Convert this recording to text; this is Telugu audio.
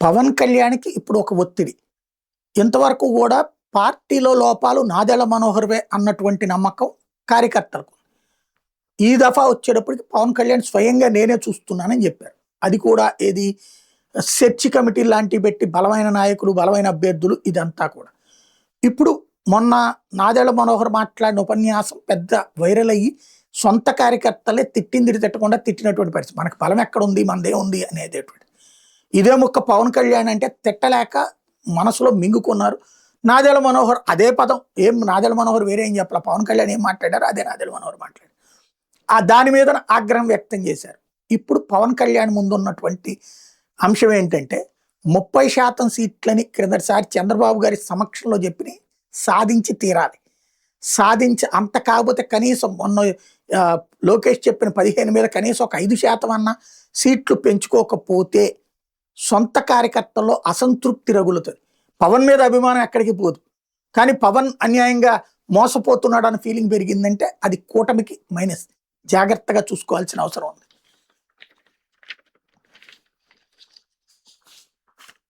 పవన్ కళ్యాణ్‌కి ఇప్పుడు ఒక ఒత్తిడి. ఇంతవరకు గూడా పార్టీలో లోపాలు నాదెళ్ల మనోహర్‌వే అన్నటువంటి నమ్మకం కార్యకర్తలకు. ఈ దఫా వచ్చేటప్పటికి పవన్ కళ్యాణ్ స్వయంగా నేనే చూస్తున్నానని జెప్పారు. అది కూడా ఏది సెర్చ్ కమిటీ లాంటివి పెట్టి బలమైన నాయకులు, బలమైన అభ్యర్థులు ఇదంతా కూడా. ఇప్పుడు మొన్న నాదెళ్ల మనోహర్ మాట్లాడిన ఉపన్యాసం పెద్ద వైరల్ అయ్యి సొంత కార్యకర్తలే తిట్టింది తిట్టకుండా తిట్టినటువంటి పరిస్థితి. మనకు బలం ఎక్కడుంది? మనదేముంది? అనేటటువంటి. ఇదే ముక్క పవన్ కళ్యాణ్ అంటే తిట్టలేక మనసులో మింగుకున్నారు. నాదెళ్ల మనోహర్ అదే పదం నాదెళ్ల మనోహర్ వేరే ఏం చెప్పాల. పవన్ కళ్యాణ్ ఏం మాట్లాడారో అదే నాదెళ్ల మనోహర్ మాట్లాడారు. దాని మీద ఆగ్రహం వ్యక్తం చేశారు. ఇప్పుడు పవన్ కళ్యాణ్ ముందున్నటువంటి అంశం ఏంటంటే 30% సీట్లని క్రిందటిసారి చంద్రబాబు గారి సమక్షంలో చెప్పి సాధించి తీరాలి. అంత కాకపోతే కనీసం మొన్న లోకేష్ చెప్పిన 15 మీద కనీసం ఒక 5% అన్న సీట్లు పెంచుకోకపోతే సొంత కార్యకర్తల్లో అసంతృప్తి రగులుతుంది. పవన్ మీద అభిమానం ఎక్కడికి పోదు. కానీ పవన్ అన్యాయంగా మోసపోతున్నాడు అన్న ఫీలింగ్ పెరిగిందంటే అది కూటమికి మైనస్. జాగ్రత్తగా చూసుకోవాల్సిన అవసరం ఉంది.